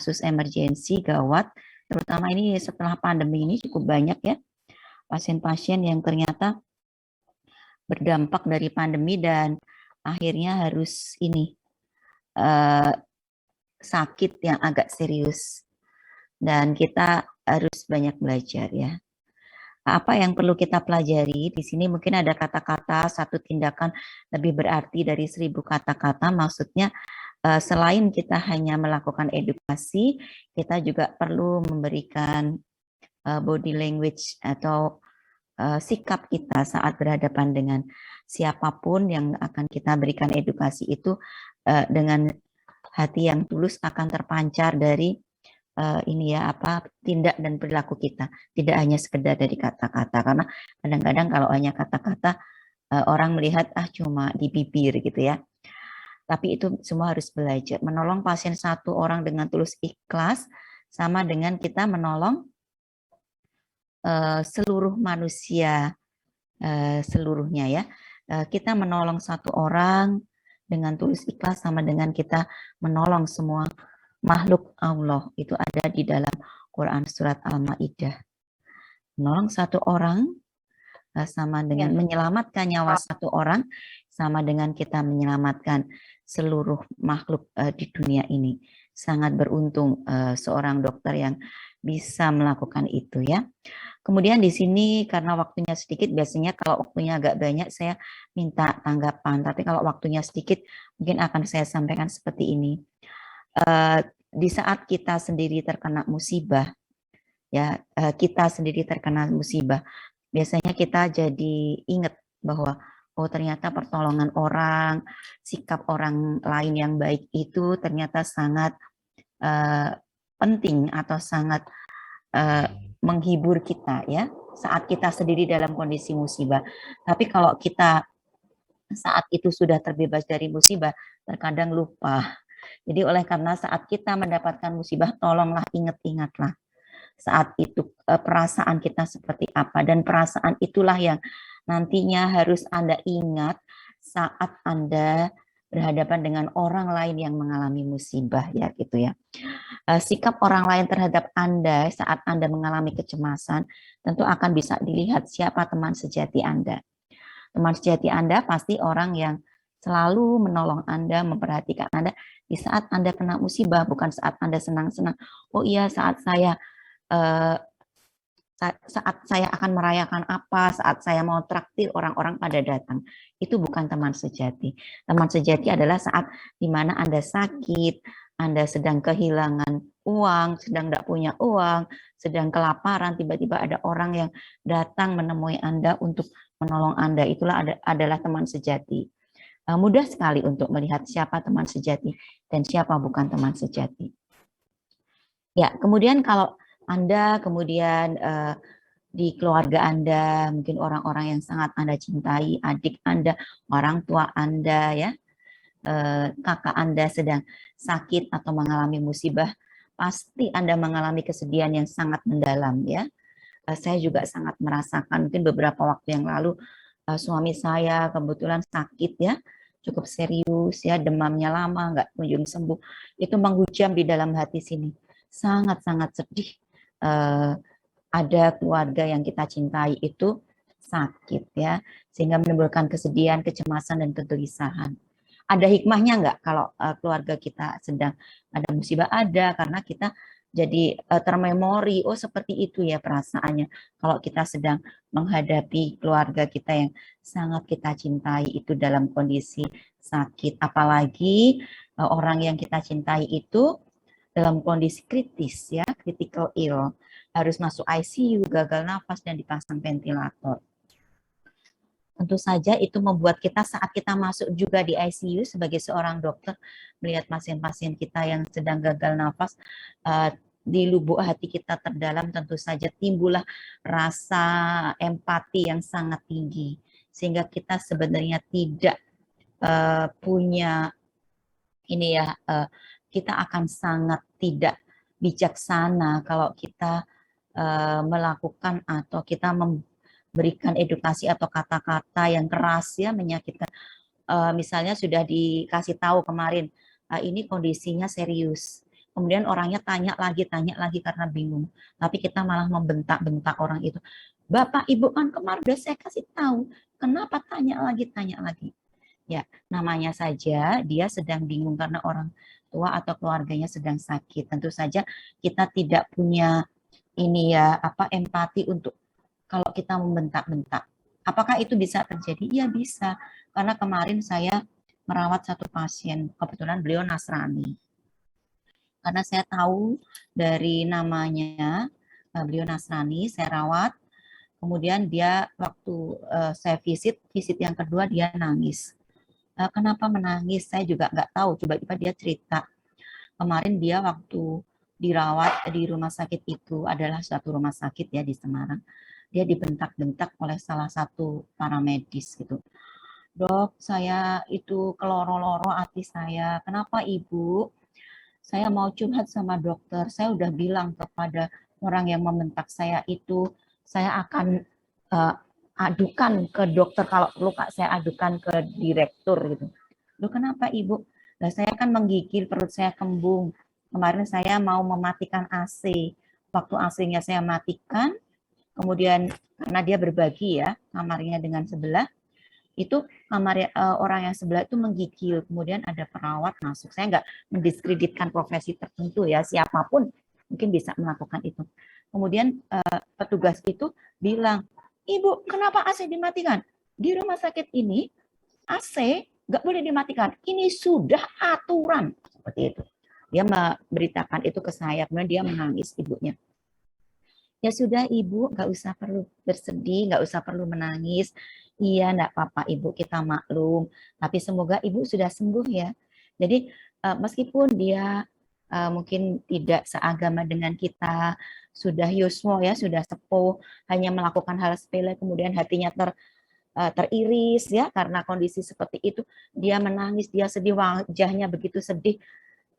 kasus emergensi gawat, terutama ini setelah pandemi ini cukup banyak ya pasien-pasien yang ternyata berdampak dari pandemi dan akhirnya harus ini sakit yang agak serius dan kita harus banyak belajar ya. Apa yang perlu kita pelajari di sini mungkin ada kata-kata satu tindakan lebih berarti dari 1000 kata-kata, maksudnya selain kita hanya melakukan edukasi, kita juga perlu memberikan body language atau sikap kita saat berhadapan dengan siapapun yang akan kita berikan edukasi itu dengan hati yang tulus akan terpancar dari ini ya tindak dan perilaku kita, tidak hanya sekedar dari kata-kata, karena kadang-kadang kalau hanya kata-kata orang melihat cuma di bibir gitu ya. Tapi itu semua harus belajar. Menolong pasien satu orang dengan tulus ikhlas sama dengan kita menolong seluruh manusia seluruhnya ya. Kita menolong satu orang dengan tulus ikhlas sama dengan kita menolong semua makhluk Allah. Itu ada di dalam Quran surat Al-Maidah. Menolong satu orang sama dengan menyelamatkan nyawa satu orang sama dengan kita menyelamatkan seluruh makhluk di dunia ini. Sangat beruntung seorang dokter yang bisa melakukan itu ya. Kemudian di sini karena waktunya sedikit, biasanya kalau waktunya agak banyak saya minta tanggapan, tapi kalau waktunya sedikit mungkin akan saya sampaikan seperti ini. Di saat kita sendiri terkena musibah, ya kita sendiri terkena musibah, biasanya kita jadi ingat bahwa oh ternyata pertolongan orang, sikap orang lain yang baik itu ternyata sangat penting atau sangat menghibur kita ya saat kita sendiri dalam kondisi musibah. Tapi kalau kita saat itu sudah terbebas dari musibah, terkadang lupa. Jadi oleh karena saat kita mendapatkan musibah, tolonglah ingat-ingatlah saat itu perasaan kita seperti apa, dan perasaan itulah yang nantinya harus Anda ingat saat Anda berhadapan dengan orang lain yang mengalami musibah ya gitu ya. Sikap orang lain terhadap Anda saat Anda mengalami kecemasan tentu akan bisa dilihat siapa teman sejati Anda. Teman sejati Anda pasti orang yang selalu menolong Anda, memperhatikan Anda di saat Anda kena musibah, bukan saat Anda senang-senang. Oh iya, saat saya akan merayakan apa, saat saya mau traktir orang-orang pada datang. Itu bukan teman sejati. Teman sejati adalah saat dimana Anda sakit, Anda sedang kehilangan uang, sedang tidak punya uang, sedang kelaparan, tiba-tiba ada orang yang datang menemui Anda untuk menolong Anda. Itulah adalah teman sejati. Mudah sekali untuk melihat siapa teman sejati dan siapa bukan teman sejati. Ya, kemudian kalau Anda kemudian di keluarga Anda, mungkin orang-orang yang sangat Anda cintai, adik Anda, orang tua Anda, ya, kakak Anda sedang sakit atau mengalami musibah, pasti Anda mengalami kesedihan yang sangat mendalam, ya. Saya juga sangat merasakan, mungkin beberapa waktu yang lalu suami saya kebetulan sakit, ya, cukup serius, ya, demamnya lama, nggak kunjung sembuh, itu menghujam di dalam hati sini. Sangat-sangat sedih. Ada keluarga yang kita cintai itu sakit ya, sehingga menimbulkan kesedihan, kecemasan, dan kegelisahan. Ada hikmahnya nggak kalau keluarga kita sedang ada musibah? Ada, karena kita jadi termemori, oh seperti itu ya perasaannya kalau kita sedang menghadapi keluarga kita yang sangat kita cintai itu dalam kondisi sakit. Apalagi orang yang kita cintai itu dalam kondisi kritis ya, critical ill, harus masuk ICU, gagal nafas, dan dipasang ventilator. Tentu saja itu membuat kita saat kita masuk juga di ICU sebagai seorang dokter, melihat pasien-pasien kita yang sedang gagal nafas, di lubuk hati kita terdalam tentu saja timbullah rasa empati yang sangat tinggi, sehingga kita sebenarnya tidak punya ini ya, kita akan sangat tidak bijaksana kalau kita melakukan atau kita memberikan edukasi atau kata-kata yang keras ya, menyakitkan. Misalnya sudah dikasih tahu kemarin, ini kondisinya serius, Kemudian orangnya tanya lagi karena bingung. Tapi kita malah membentak-bentak orang itu. Bapak, Ibu kan kemarin udah saya kasih tahu. Kenapa tanya lagi, tanya lagi? Ya, namanya saja dia sedang bingung karena orang tua atau keluarganya sedang sakit. Tentu saja kita tidak punya ini ya, empati untuk kalau kita membentak-bentak. Apakah itu bisa terjadi? Iya bisa. Karena kemarin saya merawat satu pasien, kebetulan beliau Nasrani. Karena saya tahu dari namanya, beliau Nasrani, saya rawat. Kemudian dia waktu saya visit yang kedua dia nangis. Kenapa menangis? Saya juga nggak tahu. Coba-coba dia cerita. Kemarin dia waktu dirawat di rumah sakit itu adalah suatu rumah sakit ya di Semarang. Dia dibentak-bentak oleh salah satu paramedis gitu. Dok, saya itu keloro-loro hati saya. Kenapa Ibu? Saya mau curhat sama dokter. Saya udah bilang kepada orang yang membentak saya itu, saya akan adukan ke dokter kalau perlu Kak, saya adukan ke direktur gitu. Loh kenapa Ibu? Nah, saya kan menggigil, perut saya kembung. Kemarin saya mau mematikan AC. Waktu AC-nya saya matikan, kemudian karena dia berbagi ya kamarnya dengan sebelah, itu kamar orang yang sebelah itu menggigil, kemudian ada perawat masuk. Saya nggak mendiskreditkan profesi tertentu ya, siapapun mungkin bisa melakukan itu. Kemudian petugas itu bilang, Ibu, kenapa AC dimatikan? Di rumah sakit ini AC nggak boleh dimatikan. Ini sudah aturan seperti itu. Dia memberitakan itu ke saya, kemudian dia menangis ibunya. Ya sudah Ibu, nggak usah perlu bersedih, nggak usah perlu menangis. Iya, nggak apa-apa Ibu, kita maklum. Tapi semoga Ibu sudah sembuh ya. Jadi meskipun dia mungkin tidak seagama dengan kita, sudah yusmo ya, sudah sepuh, hanya melakukan hal sepele, kemudian hatinya teriris ya karena kondisi seperti itu, dia menangis, dia sedih, wajahnya begitu sedih.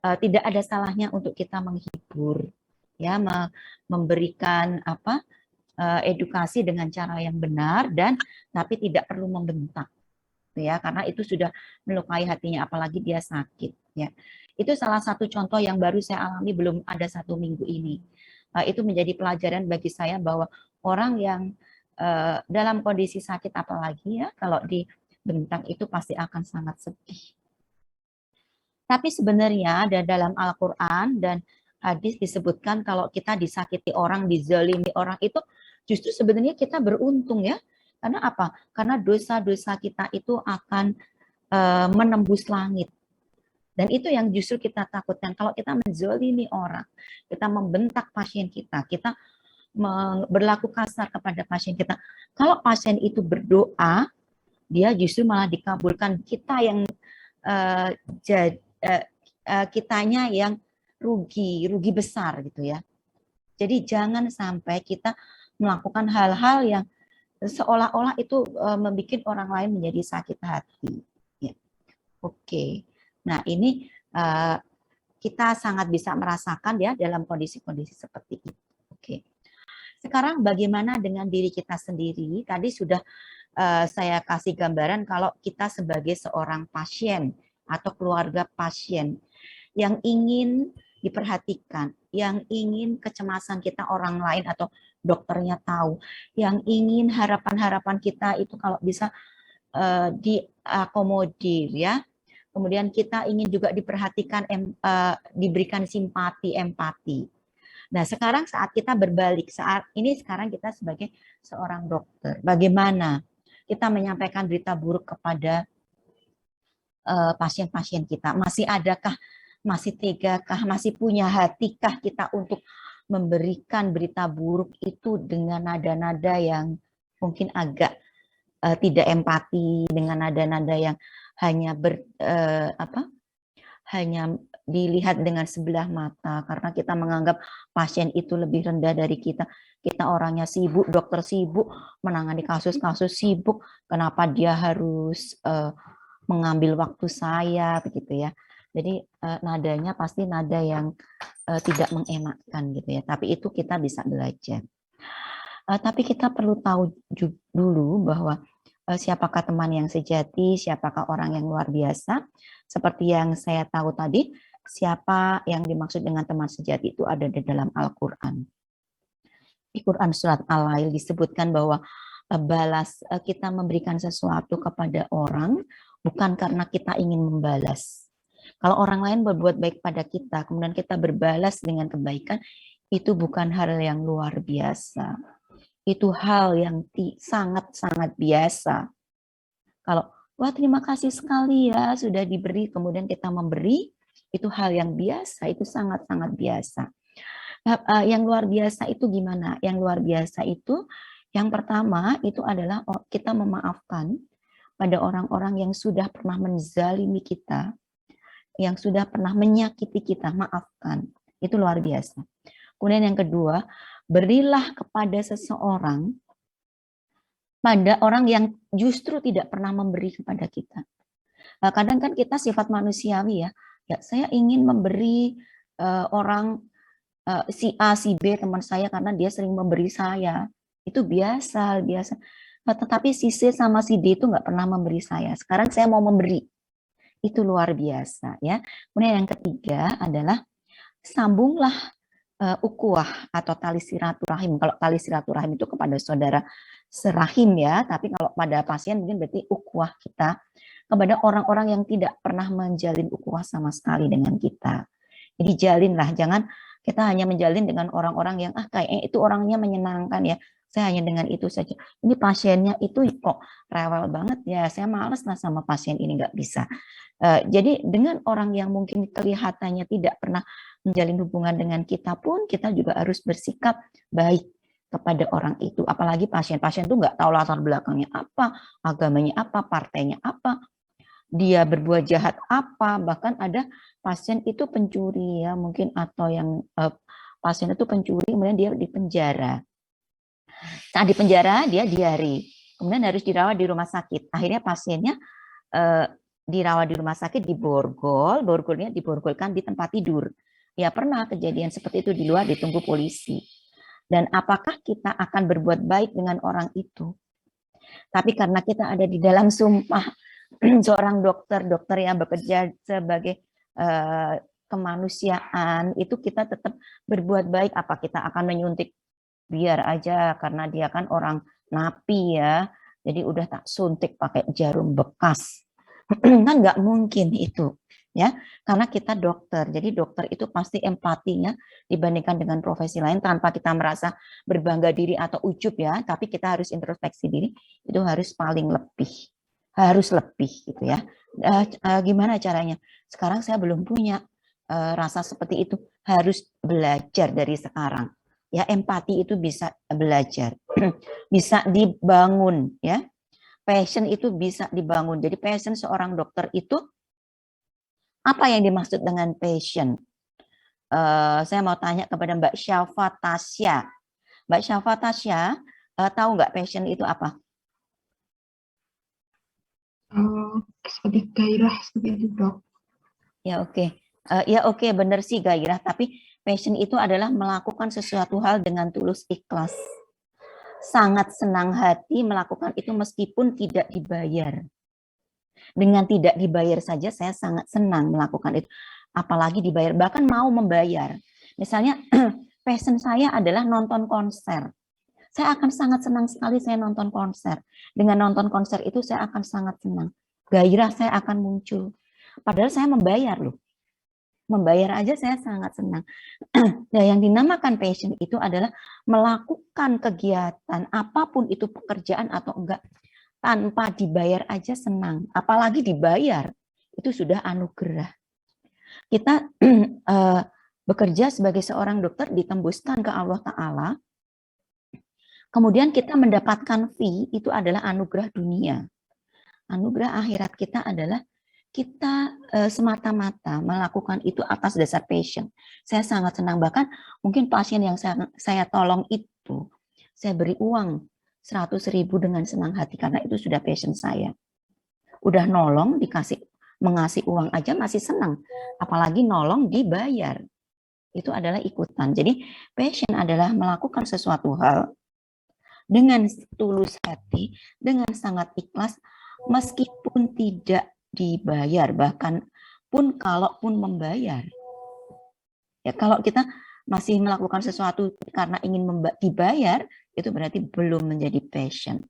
Tidak ada salahnya untuk kita menghibur ya, memberikan edukasi dengan cara yang benar dan tapi tidak perlu membentak ya karena itu sudah melukai hatinya apalagi dia sakit ya. Itu salah satu contoh yang baru saya alami belum ada 1 minggu ini. Itu menjadi pelajaran bagi saya bahwa orang yang dalam kondisi sakit apalagi ya kalau dibentak itu pasti akan sangat sedih. Tapi sebenarnya ada dalam Al-Quran dan hadis disebutkan kalau kita disakiti orang, dizalimi orang itu justru sebenarnya kita beruntung ya. Karena apa? Karena dosa-dosa kita itu akan menembus langit. Dan itu yang justru kita takutkan. Kalau kita menzalimi orang, kita membentak pasien kita berlaku kasar kepada pasien kita. Kalau pasien itu berdoa, dia justru malah dikabulkan. Kita yang kitanya yang rugi besar gitu ya. Jadi jangan sampai kita melakukan hal-hal yang seolah-olah itu membuat orang lain menjadi sakit hati. Ya. Oke. Nah ini kita sangat bisa merasakan ya dalam kondisi-kondisi seperti itu. Oke. Sekarang bagaimana dengan diri kita sendiri? Tadi sudah saya kasih gambaran kalau kita sebagai seorang pasien atau keluarga pasien yang ingin diperhatikan, yang ingin kecemasan kita orang lain atau dokternya tahu, yang ingin harapan-harapan kita itu kalau bisa diakomodir ya. Kemudian kita ingin juga diperhatikan, diberikan simpati, empati. Nah, sekarang saat kita berbalik, saat ini sekarang kita sebagai seorang dokter, bagaimana kita menyampaikan berita buruk kepada pasien-pasien kita? Masih adakah, masih tegakah, masih punya hatikah kita untuk memberikan berita buruk itu dengan nada-nada yang mungkin agak tidak empati, dengan nada-nada yang hanya hanya dilihat dengan sebelah mata karena kita menganggap pasien itu lebih rendah dari kita. Kita orangnya sibuk, dokter sibuk, menangani kasus-kasus sibuk, kenapa dia harus mengambil waktu saya begitu ya. Jadi nadanya pasti nada yang tidak mengenakan gitu ya. Tapi itu kita bisa belajar. Tapi kita perlu tahu dulu bahwa siapakah teman yang sejati, siapakah orang yang luar biasa. Seperti yang saya tahu tadi, Siapa yang dimaksud dengan teman sejati itu ada di dalam Al-Quran. Di Quran surat Al-Lail disebutkan bahwa kita memberikan sesuatu kepada orang bukan karena kita ingin membalas. Kalau orang lain berbuat baik pada kita, kemudian kita berbalas dengan kebaikan, itu bukan hal yang luar biasa. Itu hal yang sangat-sangat biasa. Kalau, wah terima kasih sekali ya sudah diberi, kemudian kita memberi, itu hal yang biasa, itu sangat-sangat biasa. Yang luar biasa itu gimana? Yang luar biasa itu, yang pertama itu adalah kita memaafkan pada orang-orang yang sudah pernah menzalimi kita, yang sudah pernah menyakiti kita, maafkan. Itu luar biasa. Kemudian yang kedua, berilah kepada seseorang, pada orang yang justru tidak pernah memberi kepada kita. Kadang kan kita sifat manusiawi ya, saya ingin memberi orang si A, si B teman saya karena dia sering memberi saya. Itu biasa. Tetapi si C sama si D itu nggak pernah memberi saya. Sekarang saya mau memberi. Itu luar biasa ya. Kemudian yang ketiga adalah sambunglah ukhuwah atau tali silaturahim. Kalau tali silaturahim itu kepada saudara serahim ya, tapi kalau pada pasien mungkin berarti ukhuwah kita kepada orang-orang yang tidak pernah menjalin ukhuwah sama sekali dengan kita. Jadi jalinlah, jangan kita hanya menjalin dengan orang-orang yang kayaknya itu orangnya menyenangkan ya. Saya hanya dengan itu saja. Ini pasiennya itu kok rewel banget ya. Saya males lah sama pasien ini, nggak bisa. Jadi dengan orang yang mungkin kelihatannya tidak pernah menjalin hubungan dengan kita pun, kita juga harus bersikap baik kepada orang itu. Apalagi pasien-pasien itu nggak tahu latar belakangnya apa, agamanya apa, partainya apa, dia berbuat jahat apa. Bahkan ada pasien itu pencuri ya mungkin, atau yang pasien itu pencuri kemudian dia di penjara. Saat di penjara dia diare, kemudian harus dirawat di rumah sakit. Akhirnya pasiennya dirawat di rumah sakit, borgolnya diborgolkan di tempat tidur. Ya pernah kejadian seperti itu di luar, ditunggu polisi. Dan apakah kita akan berbuat baik dengan orang itu? Tapi karena kita ada di dalam sumpah seorang dokter yang bekerja sebagai kemanusiaan, itu kita tetap berbuat baik. Apa kita akan menyuntik? Biar aja, karena dia kan orang napi ya, jadi udah tak suntik pakai jarum bekas. Kan nggak mungkin itu ya, karena kita dokter. Jadi dokter itu pasti empatinya dibandingkan dengan profesi lain, tanpa kita merasa berbangga diri atau ujub ya, tapi kita harus introspeksi diri, itu harus harus lebih gitu ya. Gimana caranya? Sekarang saya belum punya rasa seperti itu, harus belajar dari sekarang ya. Empati itu bisa belajar bisa dibangun ya. Passion itu bisa dibangun. Jadi passion seorang dokter itu, apa yang dimaksud dengan passion? Saya mau tanya kepada Mbak Syafa Tasya. Mbak Syafa Tasya, tahu nggak passion itu apa? Seperti gairah seperti itu dok. Ya oke. Benar sih gairah. Tapi passion itu adalah melakukan sesuatu hal dengan tulus ikhlas. Sangat senang hati melakukan itu meskipun tidak dibayar. Dengan tidak dibayar saja saya sangat senang melakukan itu. Apalagi dibayar, bahkan mau membayar. Misalnya passion saya adalah nonton konser. Saya akan sangat senang sekali saya nonton konser. Dengan nonton konser itu saya akan sangat senang. Gairah saya akan muncul. Padahal saya membayar loh. Membayar aja saya sangat senang. Nah, yang dinamakan passion itu adalah melakukan kegiatan apapun itu, pekerjaan atau enggak, tanpa dibayar aja senang. Apalagi dibayar, itu sudah anugerah. Kita bekerja sebagai seorang dokter ditembuskan ke Allah Ta'ala, kemudian kita mendapatkan fee, itu adalah anugerah dunia. Anugerah akhirat kita adalah kita semata-mata melakukan itu atas dasar passion. Saya sangat senang, bahkan mungkin pasien yang saya tolong itu, saya beri uang 100.000 dengan senang hati karena itu sudah passion saya. Udah nolong, mengasih uang aja masih senang, apalagi nolong dibayar. Itu adalah ikutan. Jadi passion adalah melakukan sesuatu hal dengan tulus hati, dengan sangat ikhlas, meskipun tidak dibayar. Bahkan pun kalaupun membayar. Ya, kalau kita masih melakukan sesuatu karena ingin dibayar, itu berarti belum menjadi passion.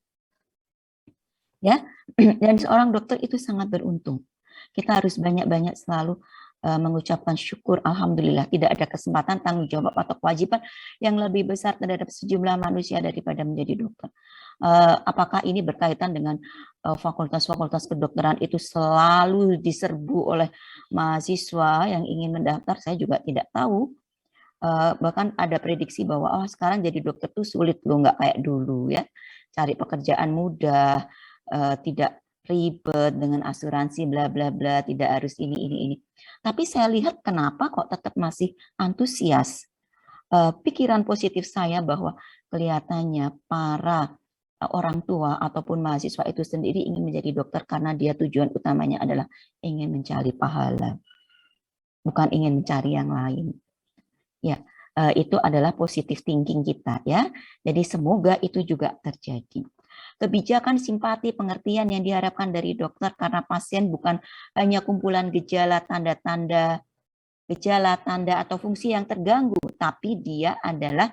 Ya, dan seorang dokter itu sangat beruntung. Kita harus banyak-banyak selalu mengucapkan syukur, alhamdulillah, tidak ada kesempatan, tanggung jawab atau kewajiban yang lebih besar terhadap sejumlah manusia daripada menjadi dokter. Apakah ini berkaitan dengan fakultas-fakultas kedokteran itu selalu diserbu oleh mahasiswa yang ingin mendaftar? Saya juga tidak tahu. Bahkan ada prediksi bahwa sekarang jadi dokter tuh sulit loh, nggak kayak dulu ya. Cari pekerjaan mudah, tidak ribet dengan asuransi bla bla bla, tidak harus ini. Tapi saya lihat kenapa kok tetap masih antusias. Pikiran positif saya bahwa kelihatannya para orang tua ataupun mahasiswa itu sendiri ingin menjadi dokter karena dia tujuan utamanya adalah ingin mencari pahala, bukan ingin mencari yang lain. Ya, itu adalah positive thinking kita ya. Jadi semoga itu juga terjadi. Kebijakan simpati pengertian yang diharapkan dari dokter karena pasien bukan hanya kumpulan gejala, tanda-tanda, atau fungsi yang terganggu, tapi dia adalah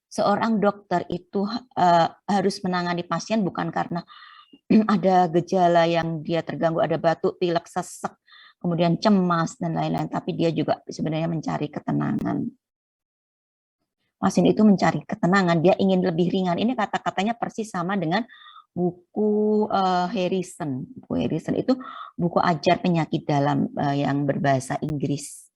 seorang dokter itu harus menangani pasien bukan karena ada gejala yang dia terganggu, ada batuk, pilek, sesek, kemudian cemas dan lain-lain, tapi dia juga sebenarnya mencari ketenangan. Pasien itu mencari ketenangan, dia ingin lebih ringan. Ini kata-katanya persis sama dengan buku Harrison. Buku Harrison itu buku ajar penyakit dalam yang berbahasa Inggris.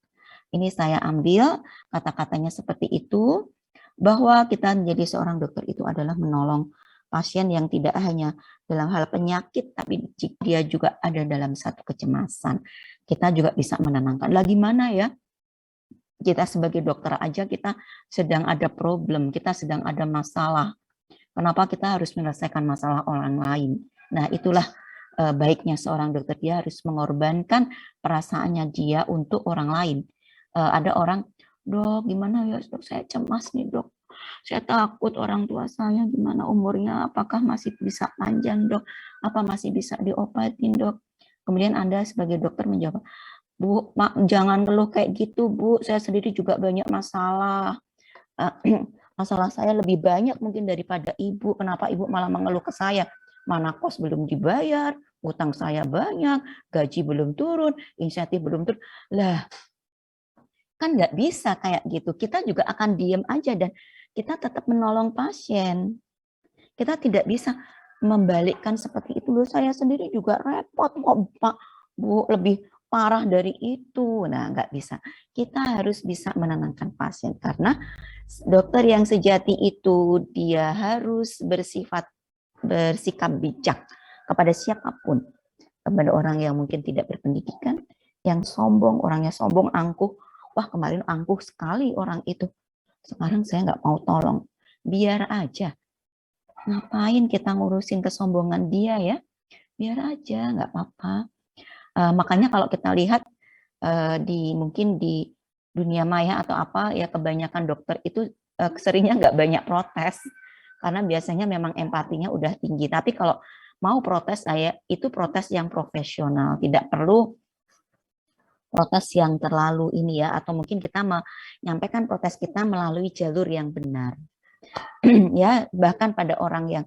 Ini saya ambil kata-katanya seperti itu, bahwa kita menjadi seorang dokter itu adalah menolong pasien yang tidak hanya dalam hal penyakit, tapi dia juga ada dalam satu kecemasan. Kita juga bisa menenangkan. Lagi mana ya? Kita sebagai dokter aja kita sedang ada problem, kita sedang ada masalah. Kenapa kita harus menyelesaikan masalah orang lain? Nah, itulah baiknya seorang dokter, dia harus mengorbankan perasaannya dia untuk orang lain. Ada orang, dok gimana ya dok, saya cemas nih dok. Saya takut orang tua saya gimana umurnya, apakah masih bisa panjang dok, apa masih bisa diobatin dok. Kemudian Anda sebagai dokter menjawab, Bu, jangan keluh kayak gitu Bu, saya sendiri juga banyak masalah. Masalah saya lebih banyak mungkin daripada ibu, kenapa ibu malah mengeluh ke saya? Mana kos belum dibayar, utang saya banyak, gaji belum turun, insentif belum turun. Lah, kan nggak bisa kayak gitu. Kita juga akan diem aja dan kita tetap menolong pasien. Kita tidak bisa membalikkan seperti itu. Loh, saya sendiri juga repot kok Pak, Bu, lebih parah dari itu. Nah, nggak bisa. Kita harus bisa menenangkan pasien karena dokter yang sejati itu dia harus bersikap bijak kepada siapapun, kepada orang yang mungkin tidak berpendidikan, yang sombong, orangnya sombong, angkuh. Wah, kemarin angkuh sekali orang itu. Sekarang saya nggak mau tolong. Biar aja. Ngapain kita ngurusin kesombongan dia ya? Biar aja, nggak apa-apa. Makanya kalau kita lihat mungkin di dunia maya atau apa ya, kebanyakan dokter itu seringnya nggak banyak protes karena biasanya memang empatinya udah tinggi. Tapi kalau mau protes, saya itu protes yang profesional, tidak perlu protes yang terlalu ini ya, atau mungkin kita menyampaikan protes kita melalui jalur yang benar. Ya, bahkan pada orang yang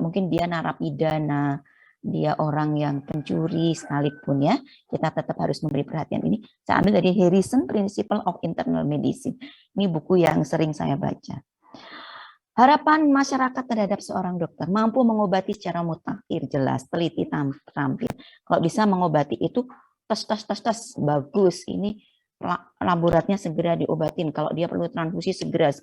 mungkin dia narapidana, dia orang yang pencuri sekalipun ya, kita tetap harus memberi perhatian. Ini saya ambil dari Harrison Principle of Internal Medicine. Ini buku yang sering saya baca. Harapan masyarakat terhadap seorang dokter mampu mengobati secara mutakhir, jelas, teliti, terampil. Kalau bisa mengobati itu tes, bagus. Ini laboratnya segera diobatin. Kalau dia perlu transfusi segera.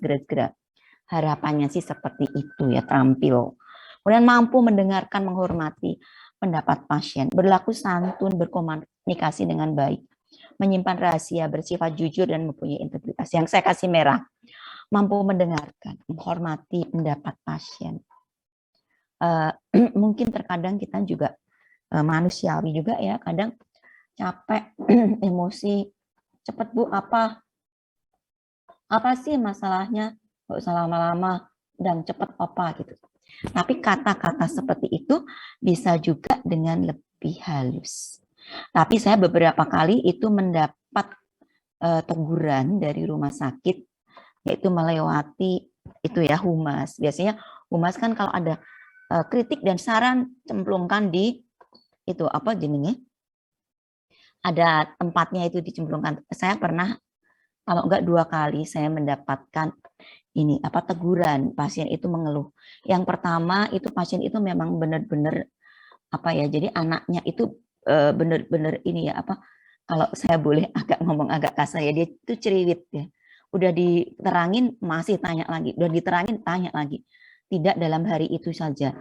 Harapannya sih seperti itu ya, terampil. Kemudian mampu mendengarkan, menghormati pendapat pasien, berlaku santun, berkomunikasi dengan baik, menyimpan rahasia, bersifat jujur dan mempunyai integritas. Yang saya kasih merah, mampu mendengarkan, menghormati pendapat pasien. Mungkin terkadang kita juga manusiawi juga ya, kadang capek, emosi, cepat Bu, apa sih masalahnya? Nggak usah lama-lama dan cepat apa gitu. Tapi kata-kata seperti itu bisa juga dengan lebih halus. Tapi saya beberapa kali itu mendapat teguran dari rumah sakit, yaitu melewati itu ya humas. Biasanya humas kan kalau ada kritik dan saran cemplungkan di itu apa jenenge? Ada tempatnya itu dicemplungkan. Saya pernah kalau enggak 2 kali saya mendapatkan ini apa teguran pasien itu mengeluh. Yang pertama itu pasien itu memang benar-benar apa ya, jadi anaknya itu benar-benar ini ya apa, kalau saya boleh agak ngomong agak kasar ya, dia itu ceriwit ya, udah diterangin masih tanya lagi, udah diterangin tanya lagi, tidak dalam hari itu saja,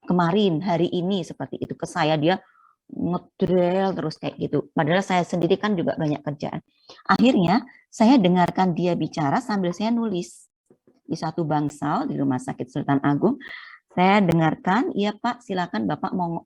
kemarin hari ini seperti itu ke saya dia ngedrel terus kayak gitu, padahal saya sendiri kan juga banyak kerjaan. Akhirnya saya dengarkan dia bicara sambil saya nulis di satu bangsal di Rumah Sakit Sultan Agung. Saya dengarkan, iya Pak, silakan Bapak mau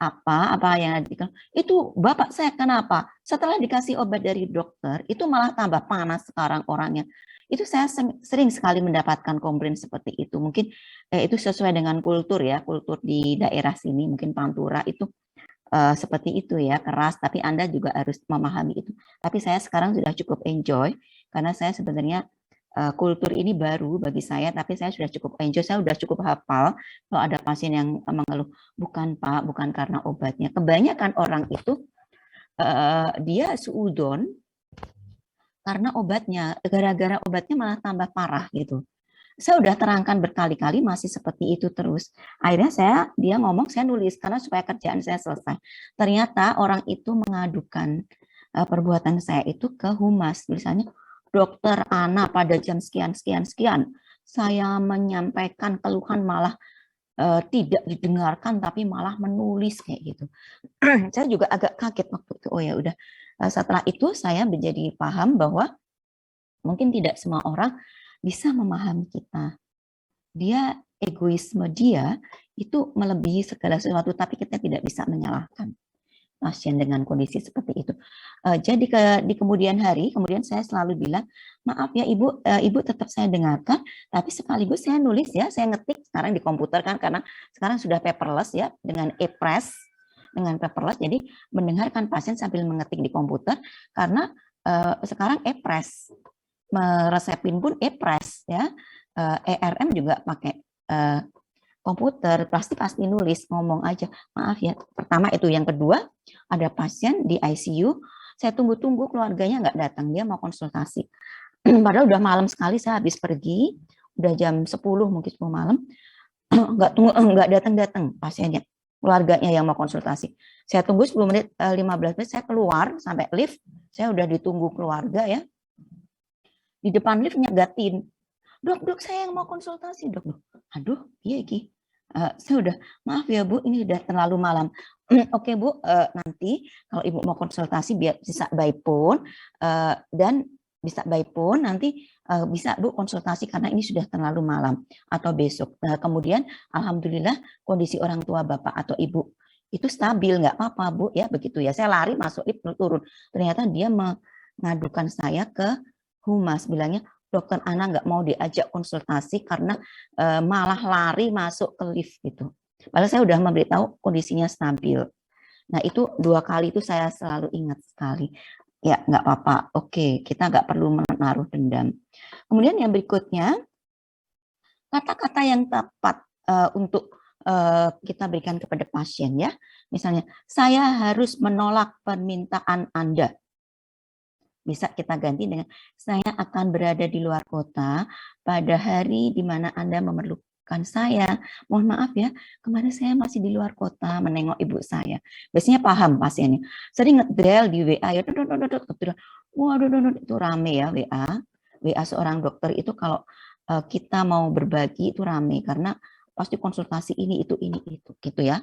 apa yang itu Bapak saya kenapa? Setelah dikasih obat dari dokter, itu malah tambah panas sekarang orangnya. Itu saya sering sekali mendapatkan komplain seperti itu. Mungkin itu sesuai dengan kultur ya, kultur di daerah sini, mungkin Pantura itu seperti itu ya, keras, tapi Anda juga harus memahami itu. Tapi saya sekarang sudah cukup enjoy, karena saya sebenarnya kultur ini baru bagi saya, tapi saya sudah cukup enjoy, saya sudah cukup hafal kalau ada pasien yang mengeluh, bukan Pak, bukan karena obatnya. Kebanyakan orang itu dia suudon karena obatnya, gara-gara obatnya malah tambah parah gitu. Saya udah terangkan berkali-kali masih seperti itu terus. Akhirnya dia ngomong, saya nulis karena supaya kerjaan saya selesai. Ternyata orang itu mengadukan perbuatan saya itu ke humas. Misalnya, dokter Ana pada jam sekian, sekian, sekian, saya menyampaikan keluhan malah tidak didengarkan, tapi malah menulis kayak gitu. Saya juga agak kaget waktu itu. Oh ya udah. Setelah itu saya menjadi paham bahwa mungkin tidak semua orang bisa memahami kita. Egoisme dia itu melebihi segala sesuatu, tapi kita tidak bisa menyalahkan pasien dengan kondisi seperti itu. Jadi di kemudian hari, kemudian saya selalu bilang, maaf ya Ibu, Ibu tetap saya dengarkan, tapi sekaligus saya nulis ya, saya ngetik sekarang di komputer kan, karena sekarang sudah paperless ya, dengan e-press, dengan paperless, jadi mendengarkan pasien sambil mengetik di komputer, karena sekarang e-press, meresepin pun e-press ya, ERM juga pakai komputer, pasti nulis, ngomong aja, maaf ya. Pertama itu, yang kedua, ada pasien di ICU, saya tunggu-tunggu keluarganya nggak datang, dia mau konsultasi. Padahal udah malam sekali, saya habis pergi, udah jam 10 mungkin 10 malam, nggak datang pasiennya, keluarganya yang mau konsultasi. Saya tunggu 10 menit, 15 menit, saya keluar sampai lift, saya udah ditunggu keluarga ya. Di depan lift nyagatin, dok saya yang mau konsultasi dok. Aduh iya Ki, saya udah maaf ya Bu, ini udah terlalu malam. Oke Bu, nanti kalau Ibu mau konsultasi biar bisa by phone, dan bisa by phone nanti bisa Bu konsultasi karena ini sudah terlalu malam atau besok. Kemudian alhamdulillah kondisi orang tua Bapak atau Ibu itu stabil, nggak apa-apa Bu ya, begitu ya. Saya lari masuk lift turun, ternyata dia mengadukan saya ke humas, bilangnya dokter Ana nggak mau diajak konsultasi karena malah lari masuk ke lift gitu. Padahal saya udah memberitahu kondisinya stabil. Nah itu 2 kali itu saya selalu ingat sekali. Ya nggak apa-apa, oke, kita nggak perlu menaruh dendam. Kemudian yang berikutnya, kata-kata yang tepat untuk kita berikan kepada pasien ya. Misalnya, saya harus menolak permintaan Anda. Bisa kita ganti dengan, saya akan berada di luar kota pada hari di mana Anda memerlukan saya. Mohon maaf ya, kemarin saya masih di luar kota menengok ibu saya. Biasanya paham pasiennya. Sering ngedrel di WA ya, waduh, itu rame ya WA. WA seorang dokter itu kalau kita mau berbagi itu rame karena pasti konsultasi ini itu gitu ya.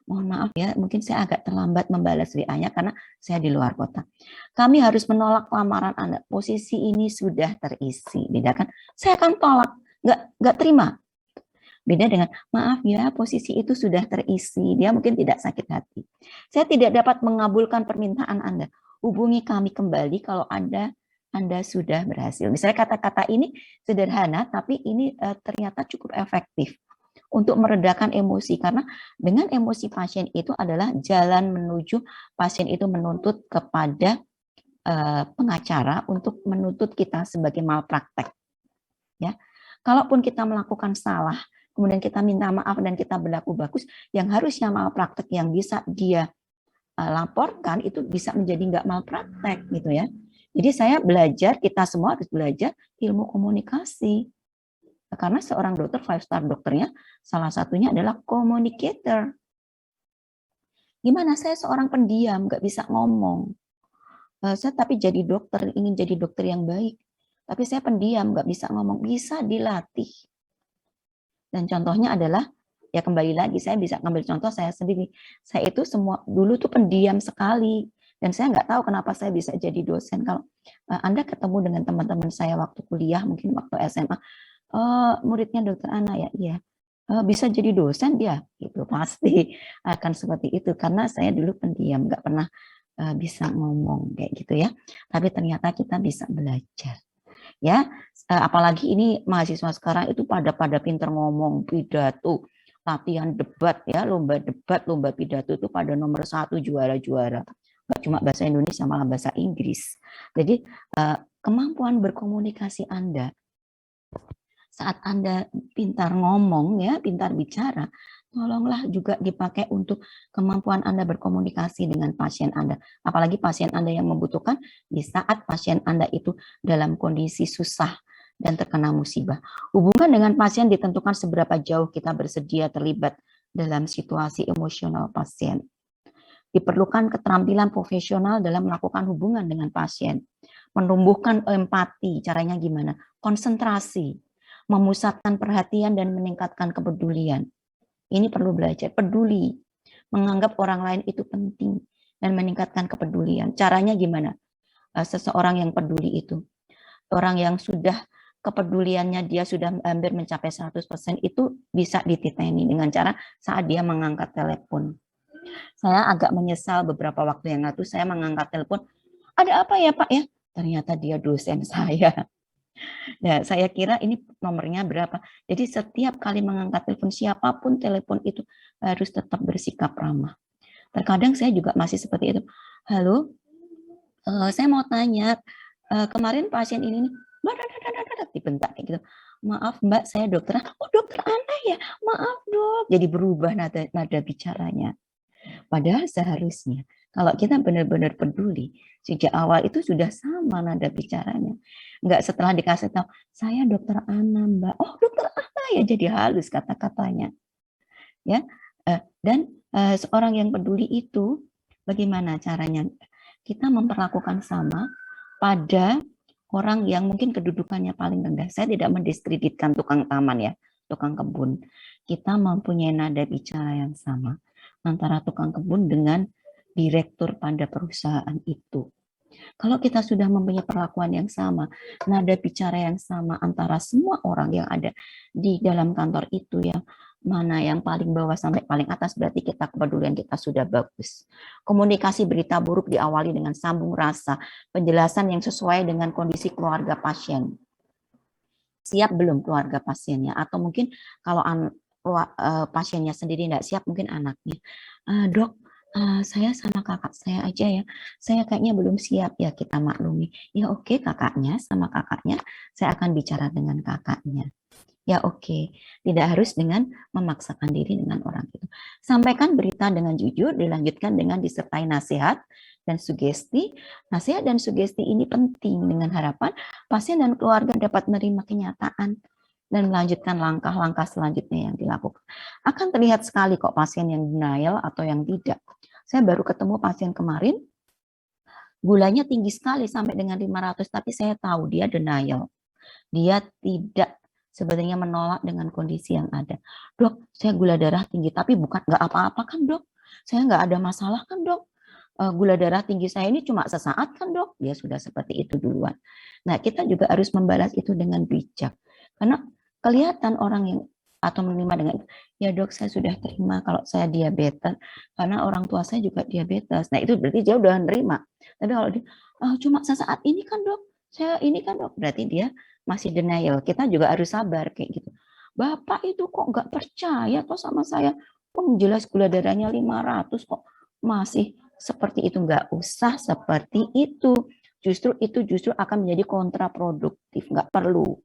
Mohon maaf ya, mungkin saya agak terlambat membalas WA-nya karena saya di luar kota. Kami harus menolak lamaran Anda. Posisi ini sudah terisi. Beda kan? Saya akan tolak, nggak terima. Beda dengan, maaf ya, posisi itu sudah terisi. Dia mungkin tidak sakit hati. Saya tidak dapat mengabulkan permintaan Anda. Hubungi kami kembali kalau Anda sudah berhasil. Misalnya kata-kata ini sederhana, tapi ini ternyata cukup efektif untuk meredakan emosi, karena dengan emosi pasien itu adalah jalan menuju pasien itu menuntut kepada pengacara untuk menuntut kita sebagai malpraktek. Ya, kalaupun kita melakukan salah, kemudian kita minta maaf dan kita berlaku bagus, yang harusnya malpraktek yang bisa dia laporkan itu bisa menjadi nggak malpraktek gitu ya. Jadi saya belajar, kita semua harus belajar ilmu komunikasi. Karena seorang dokter, 5-star dokternya, salah satunya adalah communicator. Gimana saya seorang pendiam, nggak bisa ngomong. Saya tapi jadi dokter, ingin jadi dokter yang baik. Tapi saya pendiam, nggak bisa ngomong. Bisa dilatih. Dan contohnya adalah, ya kembali lagi, saya bisa ngambil contoh saya sendiri. Saya itu semua dulu tuh pendiam sekali. Dan saya nggak tahu kenapa saya bisa jadi dosen. Kalau Anda ketemu dengan teman-teman saya waktu kuliah, mungkin waktu SMA, muridnya dokter Ana ya, iya. Bisa jadi dosen dia, gitu pasti akan seperti itu karena saya dulu pendiam, nggak pernah bisa ngomong kayak gitu ya. Tapi ternyata kita bisa belajar, ya. Apalagi ini mahasiswa sekarang itu pada pinter ngomong, pidato, latihan debat ya, lomba debat, lomba pidato itu pada nomor 1 juara-juara. Nggak cuma bahasa Indonesia, malah bahasa Inggris. Jadi kemampuan berkomunikasi Anda saat Anda pintar ngomong ya, pintar bicara, tolonglah juga dipakai untuk kemampuan Anda berkomunikasi dengan pasien Anda. Apalagi pasien Anda yang membutuhkan di saat pasien Anda itu dalam kondisi susah dan terkena musibah. Hubungan dengan pasien ditentukan seberapa jauh kita bersedia terlibat dalam situasi emosional pasien. Diperlukan keterampilan profesional dalam melakukan hubungan dengan pasien. Menumbuhkan empati, caranya gimana? Konsentrasi, memusatkan perhatian dan meningkatkan kepedulian. Ini perlu belajar, peduli, menganggap orang lain itu penting dan meningkatkan kepedulian. Caranya gimana? Seseorang yang peduli itu, orang yang sudah kepeduliannya dia sudah hampir mencapai 100% itu bisa dititeni dengan cara saat dia mengangkat telepon. Saya agak menyesal beberapa waktu yang lalu saya mengangkat telepon, ada apa ya Pak ya? Ternyata dia dosen saya. Nah, saya kira ini nomornya berapa. Jadi setiap kali mengangkat telepon siapapun telepon itu harus tetap bersikap ramah. Terkadang saya juga masih seperti itu. Halo, saya mau tanya, kemarin pasien ini dibentak kayak gitu. Maaf Mbak, saya dokter. Oh dokter Ana ya, maaf dok. Jadi berubah nada bicaranya. Padahal seharusnya kalau kita benar-benar peduli, sejak awal itu sudah sama nada bicaranya. Enggak setelah dikasih tahu, saya dokter Ana Mbak. Oh dokter Ana ya, jadi halus kata-katanya. Ya, dan seorang yang peduli itu bagaimana caranya? Kita memperlakukan sama pada orang yang mungkin kedudukannya paling rendah. Saya tidak mendiskreditkan tukang taman ya, tukang kebun. Kita mempunyai nada bicara yang sama antara tukang kebun dengan direktur pada perusahaan itu. Kalau kita sudah mempunyai perlakuan yang sama, nada bicara yang sama antara semua orang yang ada di dalam kantor itu, yang mana yang paling bawah sampai paling atas, berarti kita kepedulian kita sudah bagus. Komunikasi berita buruk diawali dengan sambung rasa, penjelasan yang sesuai dengan kondisi keluarga pasien. Siap belum keluarga pasiennya? Atau mungkin kalau pasiennya sendiri tidak siap, mungkin anaknya. Dok, saya sama kakak saya aja ya. Saya kayaknya belum siap ya, kita maklumi. Ya oke, kakaknya sama kakaknya, saya akan bicara dengan kakaknya. Ya oke, tidak harus dengan memaksakan diri dengan orang itu. Sampaikan berita dengan jujur, dilanjutkan dengan disertai nasihat dan sugesti. Nasihat dan sugesti ini penting dengan harapan pasien dan keluarga dapat menerima kenyataan dan melanjutkan langkah-langkah selanjutnya yang dilakukan. Akan terlihat sekali kok pasien yang denial atau yang tidak. Saya baru ketemu pasien kemarin, gulanya tinggi sekali sampai dengan 500, tapi saya tahu dia denial. Dia tidak sebenarnya menolak dengan kondisi yang ada. Dok, saya gula darah tinggi, tapi bukan nggak apa-apa kan dok? Saya nggak ada masalah kan dok? Gula darah tinggi saya ini cuma sesaat kan dok? Dia sudah seperti itu duluan. Nah, kita juga harus membalas itu dengan bijak. Karena kelihatan orang yang atau menerima dengan, ya dok saya sudah terima kalau saya diabetes, karena orang tua saya juga diabetes. Nah itu berarti dia udah menerima. Tapi kalau dia, cuma sesaat ini kan dok, saya ini kan dok, berarti dia masih denial. Kita juga harus sabar kayak gitu. Bapak itu kok nggak percaya toh sama saya, pun jelas gula darahnya 500 kok masih seperti itu. Nggak usah seperti itu. Justru itu akan menjadi kontraproduktif, nggak perlu.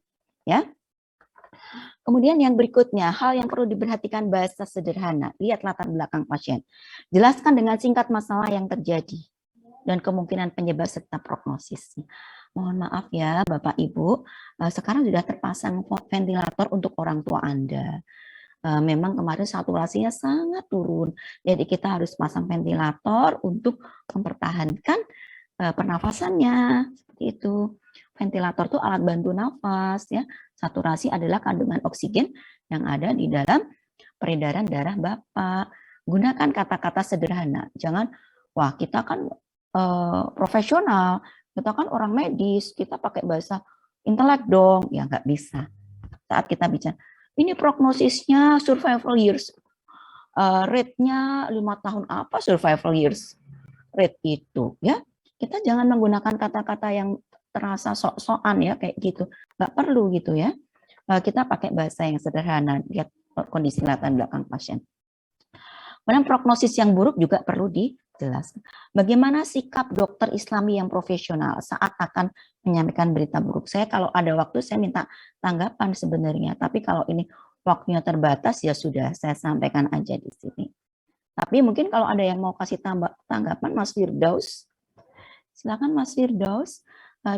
Ya. Kemudian yang berikutnya, hal yang perlu diperhatikan bahasa sederhana. Lihat latar belakang pasien. Jelaskan dengan singkat masalah yang terjadi dan kemungkinan penyebab serta prognosisnya. Mohon maaf ya Bapak Ibu, sekarang sudah terpasang ventilator untuk orang tua Anda. Memang kemarin saturasinya sangat turun, jadi kita harus pasang ventilator untuk mempertahankan pernafasannya. Seperti itu. Ventilator itu alat bantu nafas ya. Saturasi adalah kandungan oksigen yang ada di dalam peredaran darah Bapak. Gunakan kata-kata sederhana. Jangan, wah kita kan profesional, kita kan orang medis, kita pakai bahasa intelek dong. Ya nggak bisa. Saat kita bicara, ini prognosisnya survival years. Rate-nya 5 tahun apa survival years? Rate itu ya. Kita jangan menggunakan kata-kata yang terasa sok-sokan ya kayak gitu. Nggak perlu gitu ya. Kita pakai bahasa yang sederhana. Lihat kondisi latar belakang pasien. Kemudian prognosis yang buruk juga perlu dijelaskan. Bagaimana sikap dokter Islami yang profesional saat akan menyampaikan berita buruk? Saya kalau ada waktu saya minta tanggapan sebenarnya. Tapi kalau ini waktunya terbatas ya sudah saya sampaikan aja di sini. Tapi mungkin kalau ada yang mau kasih tanggapan, Mas Firdaus, silakan Mas Firdaus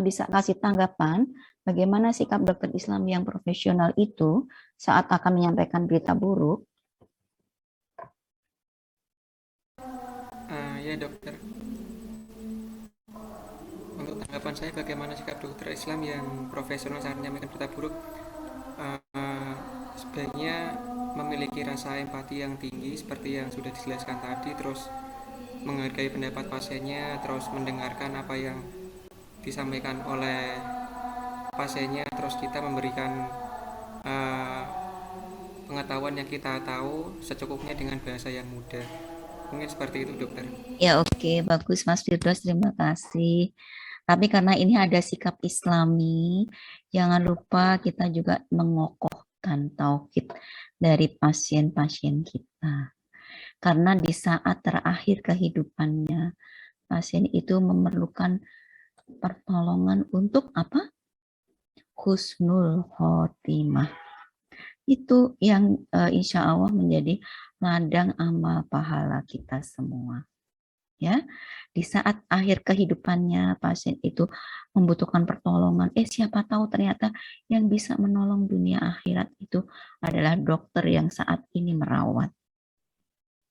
bisa kasih tanggapan bagaimana sikap dokter Islam yang profesional itu saat akan menyampaikan berita buruk. Ya dokter, untuk tanggapan saya bagaimana sikap dokter Islam yang profesional saat menyampaikan berita buruk, uh, sebaiknya memiliki rasa empati yang tinggi seperti yang sudah dijelaskan tadi, terus menghargai pendapat pasiennya, terus mendengarkan apa yang disampaikan oleh pasiennya, terus kita memberikan uh, pengetahuan yang kita tahu secukupnya dengan bahasa yang mudah. Mungkin seperti itu dokter. Ya oke, bagus Mas Firdaus, terima kasih. Tapi karena ini ada sikap Islami, jangan lupa kita juga mengokohkan tauhid dari pasien-pasien kita. Karena di saat terakhir kehidupannya, pasien itu memerlukan pertolongan untuk apa? Husnul khotimah. Itu yang insya Allah menjadi ladang amal pahala kita semua. Ya, di saat akhir kehidupannya pasien itu membutuhkan pertolongan, siapa tahu ternyata yang bisa menolong dunia akhirat itu adalah dokter yang saat ini merawat.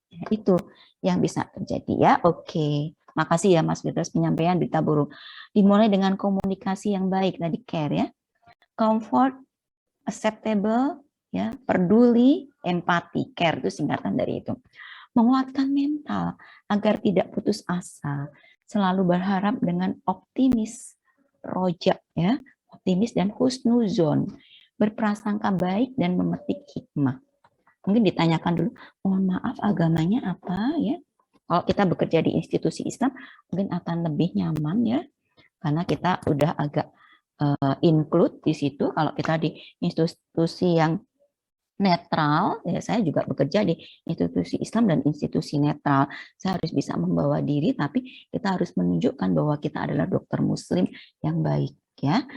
Ya, itu yang bisa terjadi ya. Oke, makasih ya Mas Firdaus penyampaian berita buruk. Dimulai dengan komunikasi yang baik tadi care ya, comfort, acceptable, ya, peduli, empati, care itu singkatan dari itu. Menguatkan mental agar tidak putus asa, selalu berharap dengan optimis, rojak ya, optimis dan husnuzon, berprasangka baik dan memetik hikmah. Mungkin ditanyakan dulu, mohon maaf agamanya apa ya? Kalau kita bekerja di institusi Islam mungkin akan lebih nyaman ya, karena kita udah agak include di situ. Kalau kita di institusi yang netral, ya saya juga bekerja di institusi Islam dan institusi netral. Saya harus bisa membawa diri, tapi kita harus menunjukkan bahwa kita adalah dokter Muslim yang baik. Ya,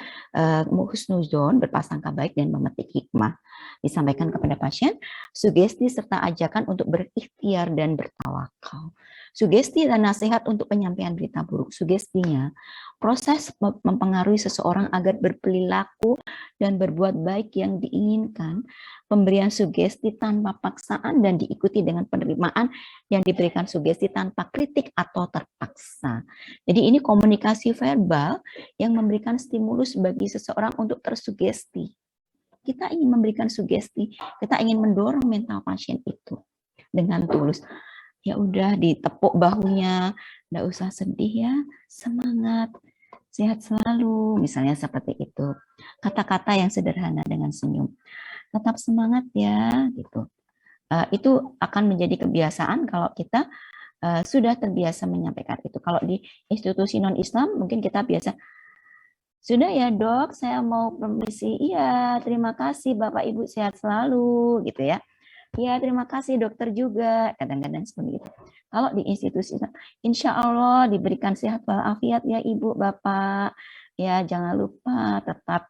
husnuzon, berprasangka baik dan memetik hikmah. Disampaikan kepada pasien, sugesti serta ajakan untuk berikhtiar dan bertawakal. Sugesti dan nasihat untuk penyampaian berita buruk. Sugestinya, proses mempengaruhi seseorang agar berperilaku dan berbuat baik yang diinginkan, pemberian sugesti tanpa paksaan dan diikuti dengan penerimaan yang diberikan sugesti tanpa kritik atau terpaksa. Jadi ini komunikasi verbal yang memberikan stimulus bagi seseorang untuk tersugesti. Kita ingin memberikan sugesti, kita ingin mendorong mental pasien itu dengan tulus. Ya udah ditepuk bahunya, enggak usah sedih ya, semangat, sehat selalu, misalnya seperti itu. Kata-kata yang sederhana dengan senyum. Tetap semangat ya, gitu. Itu akan menjadi kebiasaan kalau kita sudah terbiasa menyampaikan itu. Kalau di institusi non-Islam mungkin kita biasa Sudah ya dok, saya mau permisi. Iya, terima kasih Bapak Ibu sehat selalu gitu ya. Ya, terima kasih dokter juga. Kadang-kadang seperti itu. Kalau di institusi, insya Allah diberikan sehat walafiat ya Ibu, Bapak. Ya, jangan lupa tetap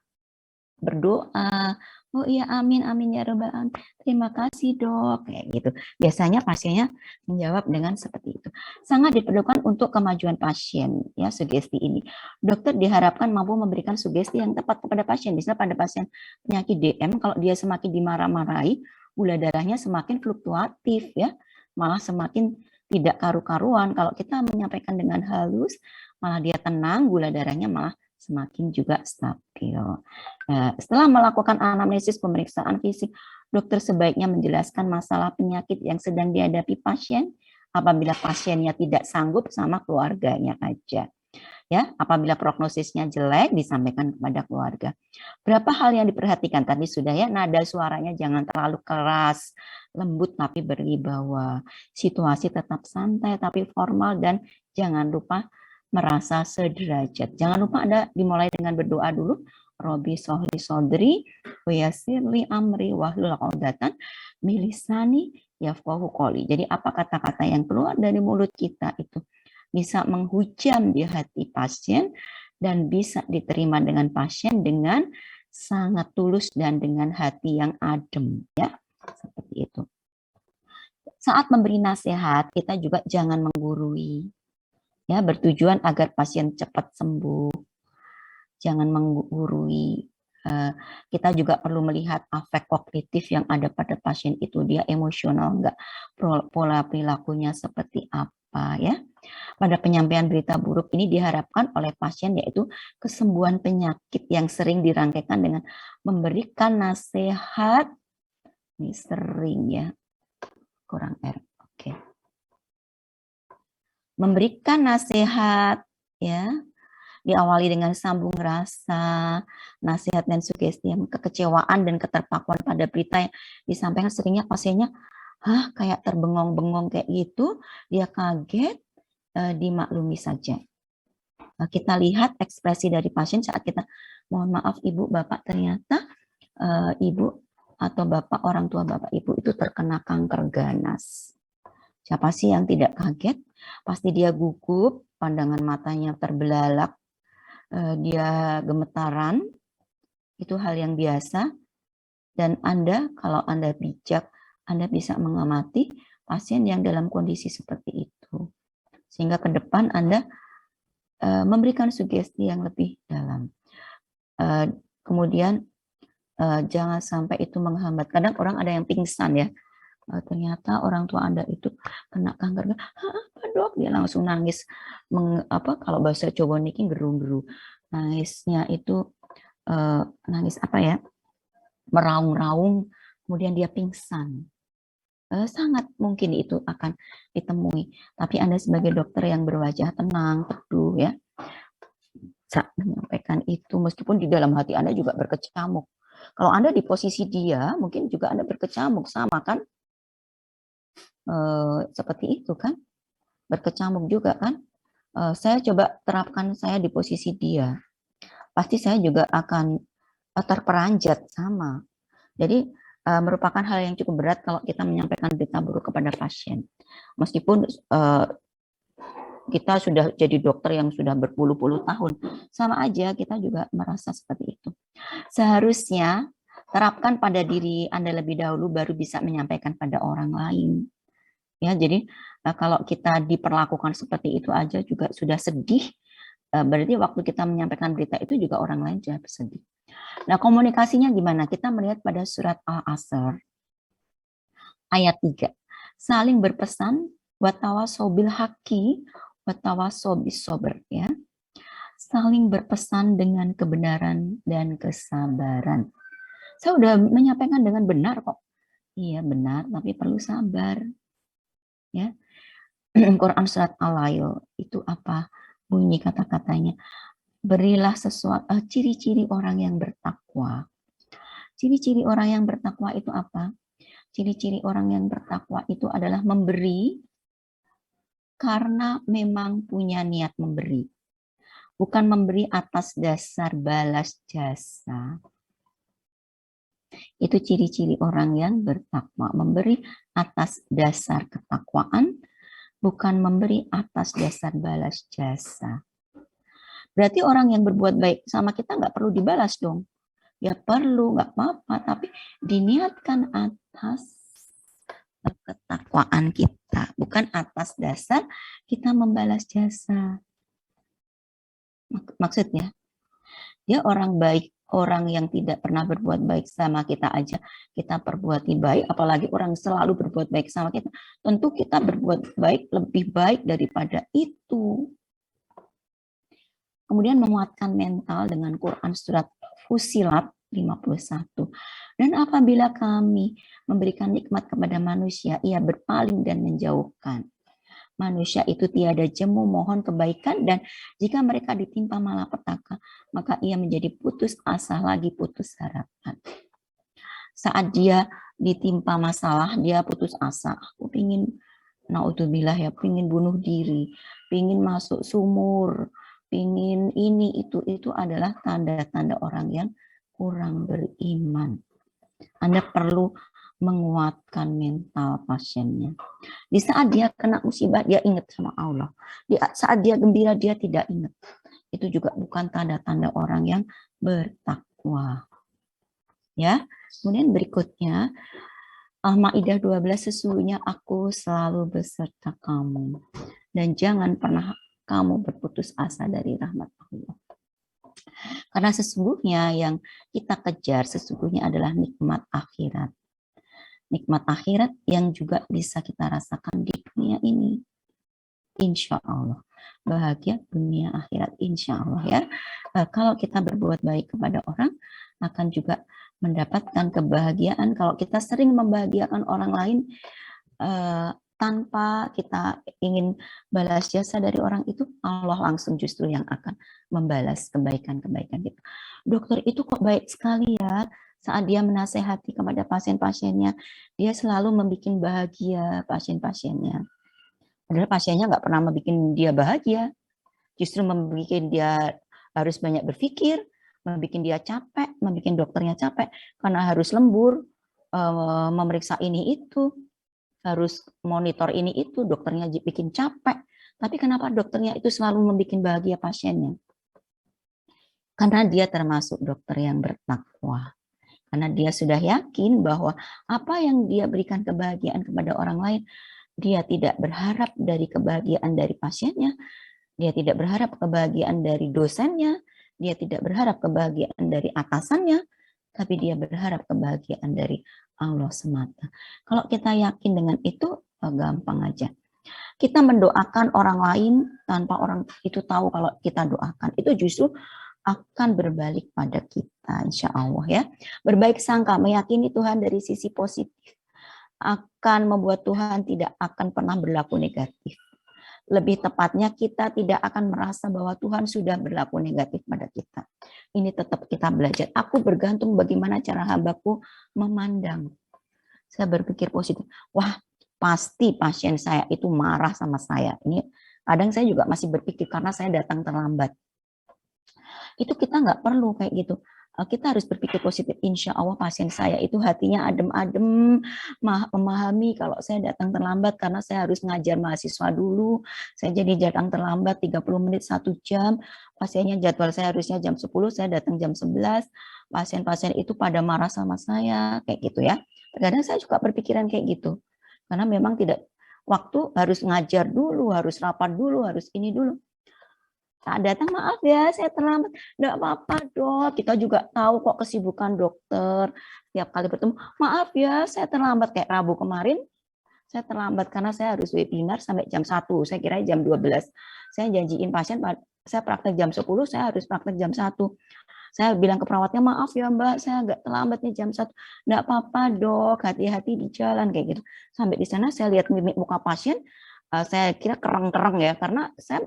berdoa. Oh iya, amin, amin ya Rabbal alamin. Terima kasih dok, kayak gitu. Biasanya pasiennya menjawab dengan seperti itu. Sangat diperlukan untuk kemajuan pasien, ya sugesti ini. Dokter diharapkan mampu memberikan sugesti yang tepat kepada pasien. Misalnya pada pasien penyakit DM, kalau dia semakin dimarah-marahi, gula darahnya semakin fluktuatif, ya, malah semakin tidak karu-karuan. Kalau kita menyampaikan dengan halus, malah dia tenang, gula darahnya malah semakin juga stabil. Nah, setelah melakukan anamnesis pemeriksaan fisik, dokter sebaiknya menjelaskan masalah penyakit yang sedang dihadapi pasien. Apabila pasiennya tidak sanggup, sama keluarganya aja. Ya, apabila prognosisnya jelek, disampaikan kepada keluarga. Berapa hal yang diperhatikan tadi sudah ya, nada suaranya jangan terlalu keras, lembut tapi berwibawa. Situasi tetap santai tapi formal dan jangan lupa merasa sederajat. Jangan lupa Anda dimulai dengan berdoa dulu. Robi sohli sodri, wayasirli amri wahlul qodatan, milisani yafqahu qoli. Jadi apa kata-kata yang keluar dari mulut kita itu bisa menghujam di hati pasien dan bisa diterima dengan pasien dengan sangat tulus dan dengan hati yang adem, ya. Seperti itu. Saat memberi nasihat, kita juga jangan menggurui, ya, bertujuan agar pasien cepat sembuh. Jangan menggurui. Kita juga perlu melihat afek kognitif yang ada pada pasien itu, dia emosional enggak, pola perilakunya seperti apa, ya. Pada penyampaian berita buruk ini diharapkan oleh pasien yaitu kesembuhan penyakit yang sering dirangkaikan dengan memberikan nasihat. Ini sering ya, kurang R. Oke. Memberikan nasihat ya, diawali dengan sambung rasa, nasihat dan sugesti yang kekecewaan dan keterpakuan pada berita yang disampaikan seringnya pasiennya kayak terbengong-bengong kayak gitu, dia kaget, dimaklumi saja. Kita lihat ekspresi dari pasien saat kita, mohon maaf Ibu, Bapak, ternyata Ibu atau Bapak, orang tua Bapak Ibu itu terkena kanker ganas. Siapa sih yang tidak kaget? Pasti dia gugup, pandangan matanya terbelalak, dia gemetaran, itu hal yang biasa. Dan Anda, kalau Anda bijak, Anda bisa mengamati pasien yang dalam kondisi seperti itu. Sehingga ke depan Anda memberikan sugesti yang lebih dalam. Kemudian jangan sampai itu menghambat. Kadang orang ada yang pingsan ya. Ternyata orang tua Anda itu kena kanker. Apa dok? Dia langsung nangis. Kalau bahasa Jawa niki geru-geru. Nangisnya itu nangis apa ya? Meraung-raung. Kemudian dia pingsan. Sangat mungkin itu akan ditemui. Tapi Anda sebagai dokter yang berwajah tenang, teduh ya, saat menyampaikan itu, meskipun di dalam hati Anda juga berkecamuk. Kalau Anda di posisi dia, mungkin juga Anda berkecamuk, sama kan? Seperti itu kan? Berkecamuk juga kan? Saya coba terapkan saya di posisi dia. Pasti saya juga akan terperanjat sama. Jadi merupakan hal yang cukup berat kalau kita menyampaikan berita buruk kepada pasien. Meskipun kita sudah jadi dokter yang sudah berpuluh-puluh tahun, sama aja kita juga merasa seperti itu. Seharusnya terapkan pada diri Anda lebih dahulu baru bisa menyampaikan pada orang lain. Ya, jadi kalau kita diperlakukan seperti itu aja juga sudah sedih, berarti waktu kita menyampaikan berita itu juga orang lain sudah bersedih. Nah, komunikasinya gimana? Kita melihat pada surat Al-Asr ayat 3. Saling berpesan watawasobil haki watawasobis sober, ya. Saling berpesan dengan kebenaran dan kesabaran. Saya sudah menyampaikan dengan benar kok. Iya, benar, tapi perlu sabar. Ya. Quran surat Al-Lail itu apa? Bunyi kata-katanya. Berilah sesuatu, ciri-ciri orang yang bertakwa. Ciri-ciri orang yang bertakwa itu apa? Ciri-ciri orang yang bertakwa itu adalah memberi karena memang punya niat memberi. bukan memberi atas dasar balas jasa. Itu ciri-ciri orang yang bertakwa, memberi atas dasar ketakwaan, bukan memberi atas dasar balas jasa. Berarti orang yang berbuat baik sama kita nggak perlu dibalas dong. Ya perlu, nggak apa-apa, tapi diniatkan atas ketakwaan kita, bukan atas dasar kita membalas jasa. Maksudnya, dia orang baik, orang yang tidak pernah berbuat baik sama kita aja, kita perbuati baik, apalagi orang selalu berbuat baik sama kita. Tentu kita berbuat baik lebih baik daripada itu. Kemudian menguatkan mental dengan Quran surat Fusilat 51. Dan apabila kami memberikan nikmat kepada manusia, ia berpaling dan menjauhkan. Manusia itu tiada jemu mohon kebaikan, dan jika mereka ditimpa malapetaka, maka ia menjadi putus asa lagi putus harapan. Saat dia ditimpa masalah, dia putus asa. Aku pingin, naudzubillah ya, pingin bunuh diri, pingin masuk sumur, pingin ini, itu adalah tanda-tanda orang yang kurang beriman. Anda perlu menguatkan mental pasiennya. Di saat dia kena musibah, dia ingat sama Allah. Di saat dia gembira, dia tidak ingat. Itu juga bukan tanda-tanda orang yang bertakwa. Ya, kemudian berikutnya, Al-Maidah 12, sesungguhnya aku selalu beserta kamu. Dan jangan pernah kamu berputus asa dari rahmat Allah. Karena sesungguhnya yang kita kejar sesungguhnya adalah nikmat akhirat. Nikmat akhirat yang juga bisa kita rasakan di dunia ini. Insya Allah. Bahagia dunia akhirat. Insya Allah ya. Kalau kita berbuat baik kepada orang, akan juga mendapatkan kebahagiaan. Kalau kita sering membahagiakan orang lain, tanpa kita ingin balas jasa dari orang itu, Allah langsung justru yang akan membalas kebaikan-kebaikan kita. Dokter itu kok baik sekali ya, saat dia menasehati kepada pasien-pasiennya, dia selalu membuat bahagia pasien-pasiennya. Padahal pasiennya nggak pernah membuat dia bahagia, justru membuat dia harus banyak berpikir, membuat dia capek, membuat dokternya capek, karena harus lembur, memeriksa ini itu, harus monitor ini itu, dokternya bikin capek. Tapi kenapa dokternya itu selalu membuat bahagia pasiennya? Karena dia termasuk dokter yang bertakwa. Karena dia sudah yakin bahwa apa yang dia berikan kebahagiaan kepada orang lain, dia tidak berharap dari kebahagiaan dari pasiennya, dia tidak berharap kebahagiaan dari dosennya, dia tidak berharap kebahagiaan dari atasannya, tapi dia berharap kebahagiaan dari Allah semata. Kalau kita yakin dengan itu, gampang aja. Kita mendoakan orang lain tanpa orang itu tahu kalau kita doakan. Itu justru akan berbalik pada kita, insya Allah ya. Berbaik sangka, meyakini Tuhan dari sisi positif, akan membuat Tuhan tidak akan pernah berlaku negatif. Lebih tepatnya kita tidak akan merasa bahwa Tuhan sudah berlaku negatif pada kita. Ini tetap kita belajar. Aku bergantung bagaimana cara hambaku memandang. Saya berpikir positif. Wah, pasti pasien saya itu marah sama saya. Ini kadang saya juga masih berpikir karena saya datang terlambat. Itu kita nggak perlu kayak gitu. Kita harus berpikir positif. Insya Allah pasien saya itu hatinya adem-adem, memahami kalau saya datang terlambat karena saya harus ngajar mahasiswa dulu. Saya jadi datang terlambat 30 menit, 1 jam. Pasiennya jadwal saya harusnya jam 10, saya datang jam 11. Pasien-pasien itu pada marah sama saya, kayak gitu ya. Kadang saya juga berpikiran kayak gitu. Karena memang tidak, waktu harus ngajar dulu, harus rapat dulu, harus ini dulu. Saat datang, maaf ya, saya terlambat. Nggak apa-apa dok, kita juga tahu kok kesibukan dokter. Setiap kali bertemu, maaf ya, saya terlambat. Kayak Rabu kemarin, saya terlambat karena saya harus webinar sampai jam 1. Saya kira jam 12. Saya janjiin pasien, saya praktek jam 10, saya harus praktek jam 1. Saya bilang ke perawatnya, maaf ya mbak, saya agak terlambat nih jam 1. Nggak apa-apa dok, hati-hati di jalan, kayak gitu. Sampai di sana saya lihat mimik muka pasien, saya kira kereng-kereng ya, karena saya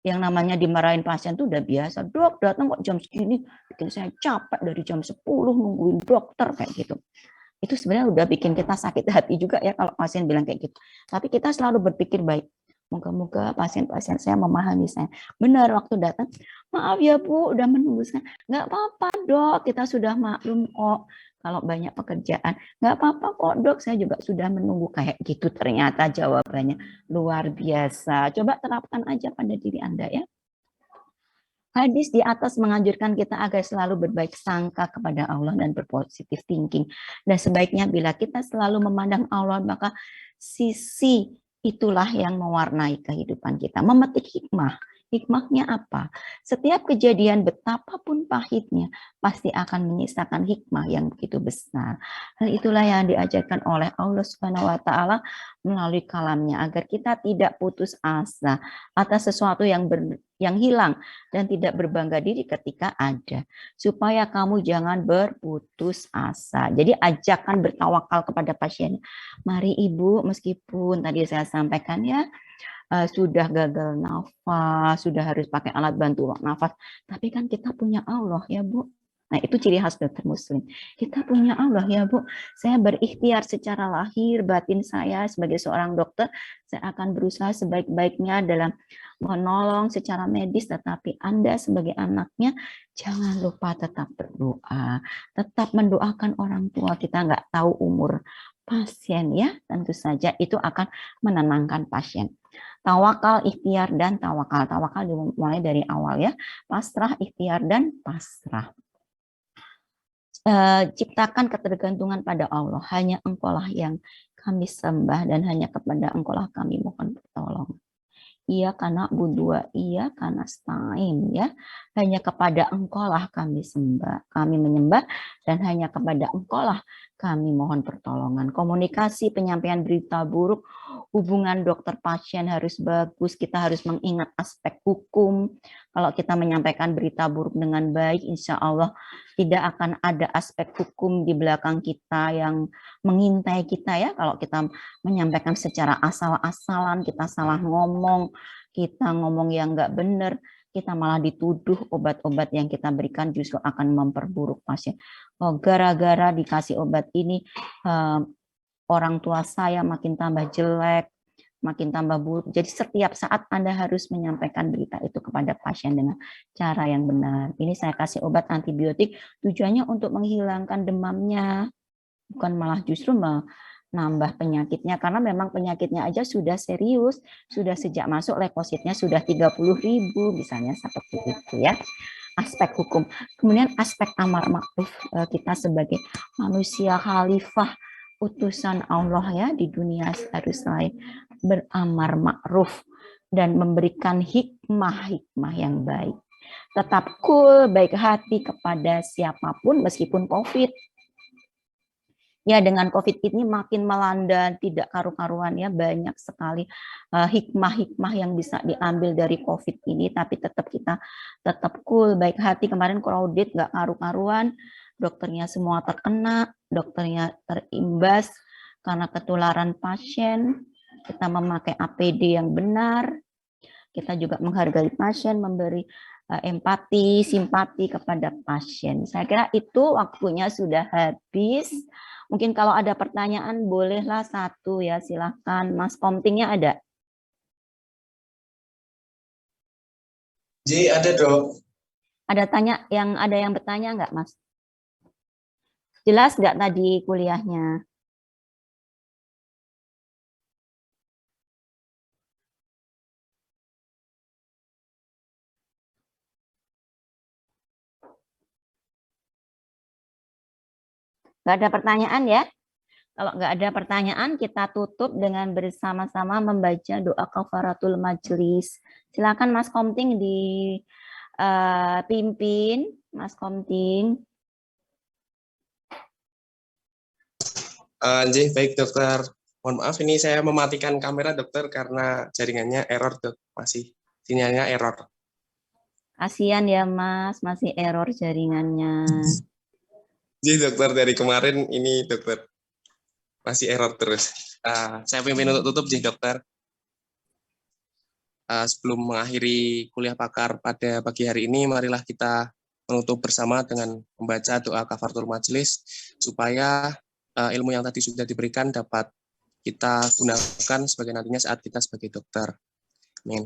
yang namanya dimarahin pasien tuh udah biasa. Dok, datang kok jam segini, bikin saya capek dari jam 10 nungguin dokter kayak gitu. Itu sebenarnya udah bikin kita sakit hati juga ya kalau pasien bilang kayak gitu. Tapi kita selalu berpikir baik. Moga-moga pasien-pasien saya memahami saya. Benar waktu datang, maaf ya Bu, udah menunggu saya. Nggak apa-apa dok, kita sudah maklum kok. Kalau banyak pekerjaan, nggak apa-apa kok dok, saya juga sudah menunggu kayak gitu. Ternyata jawabannya luar biasa. Coba terapkan aja pada diri Anda ya. Hadis di atas menganjurkan kita agar selalu berbaik sangka kepada Allah dan berpositif thinking. Dan sebaiknya bila kita selalu memandang Allah, maka sisi itulah yang mewarnai kehidupan kita. Memetik hikmah. Hikmahnya apa? Setiap kejadian betapapun pahitnya, pasti akan menyisakan hikmah yang begitu besar. Hal itulah yang diajarkan oleh Allah Subhanahu wa Ta'ala melalui kalamnya, agar kita tidak putus asa atas sesuatu yang hilang dan tidak berbangga diri ketika ada, supaya kamu jangan berputus asa. Jadi ajakan bertawakal kepada pasien. Mari Ibu, meskipun tadi saya sampaikan ya, sudah gagal nafas, sudah harus pakai alat bantu nafas, tapi kan kita punya Allah ya Bu. Nah itu ciri khas dokter muslim. Kita punya Allah ya Bu. Saya berikhtiar secara lahir batin saya sebagai seorang dokter, saya akan berusaha sebaik-baiknya dalam menolong secara medis, tetapi Anda sebagai anaknya jangan lupa tetap berdoa, tetap mendoakan orang tua. Kita nggak tahu umur pasien ya, tentu saja itu akan menenangkan pasien. Tawakal, ikhtiar, dan tawakal. Tawakal dimulai dari awal ya. Pasrah, ikhtiar, dan pasrah. Ciptakan ketergantungan pada Allah. Hanya Engkaulah yang kami sembah dan hanya kepada Engkaulah kami mohon pertolongan. Iya karena budua, iya karena stain ya. Hanya kepada Engkaulah kami sembah, kami menyembah, dan hanya kepada Engkaulah kami mohon pertolongan. Komunikasi, penyampaian berita buruk, hubungan dokter pasien harus bagus. Kita harus mengingat aspek hukum. Kalau kita menyampaikan berita buruk dengan baik, insya Allah tidak akan ada aspek hukum di belakang kita yang mengintai kita ya. Kalau kita menyampaikan secara asal-asalan, kita salah ngomong, kita ngomong yang nggak benar, kita malah dituduh obat-obat yang kita berikan justru akan memperburuk pasien. Oh, gara-gara dikasih obat ini, orang tua saya makin tambah jelek, makin tambah buruk. Jadi setiap saat Anda harus menyampaikan berita itu kepada pasien dengan cara yang benar. Ini saya kasih obat antibiotik, tujuannya untuk menghilangkan demamnya, bukan malah justru menambah penyakitnya, karena memang penyakitnya aja sudah serius, sudah sejak masuk leukositnya sudah 30.000 misalnya seperti itu ya. Aspek hukum. Kemudian aspek amar ma'ruf, kita sebagai manusia khalifah utusan Allah ya di dunia harus selain beramar ma'ruf dan memberikan hikmah-hikmah yang baik. Tetap cool, baik hati kepada siapapun meskipun COVID. Ya dengan COVID ini makin melanda, tidak karu-karuan ya, banyak sekali hikmah-hikmah yang bisa diambil dari COVID ini, tapi kita tetap cool, baik hati. Kemarin crowded, nggak karu-karuan, dokternya semua terkena, dokternya terimbas karena ketularan pasien. Kita memakai APD yang benar, kita juga menghargai pasien, memberi empati, simpati kepada pasien. Saya kira itu waktunya sudah habis. Mungkin kalau ada pertanyaan bolehlah satu ya, silahkan. Mas Komtingnya ada? Ji, ada dok. Ada yang bertanya nggak Mas? Jelas nggak tadi kuliahnya? Nggak ada pertanyaan ya? Kalau nggak ada pertanyaan, kita tutup dengan bersama-sama membaca doa kafaratul majelis. Silakan Mas Komting dipimpin, Mas Komting. Ji, baik dokter. Mohon maaf ini saya mematikan kamera dokter karena jaringannya error dok, masih sinyalnya error. Kasihan ya Mas, masih error jaringannya. Ji dokter, dari kemarin ini dokter masih error terus. Saya pimpin untuk tutup Ji dokter. Sebelum mengakhiri kuliah pakar pada pagi hari ini, marilah kita menutup bersama dengan membaca doa kafaratul majelis supaya ilmu yang tadi sudah diberikan dapat kita gunakan sebagai nantinya saat kita sebagai dokter. Amin.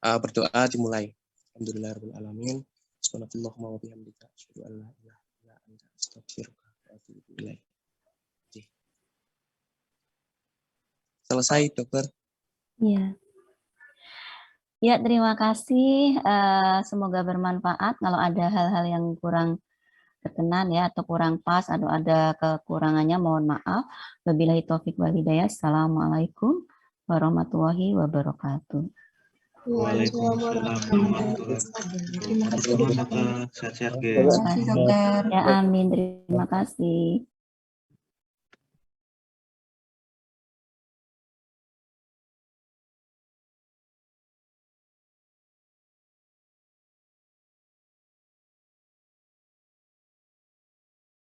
Berdoa dimulai. Alhamdulillahirabbil alamin. Subhanallahumma wa bihamdika asyhadu an la ilaha illa anta astaghfiruka wa atubu ilaik. Oke. Selesai, Dokter. Iya. Ya, terima kasih. Semoga bermanfaat. Kalau ada hal-hal yang kurang berkenan ya atau kurang pas atau ada kekurangannya, mohon maaf. Wabillahi taufik wal hidayah. Assalamualaikum warahmatullahi wabarakatuh. Waalaikumsalam warahmatullahi wabarakatuh. Terima kasih. Sama-sama, sehat-sehat, Terima kasih, dokter. Ya, amin. Terima kasih.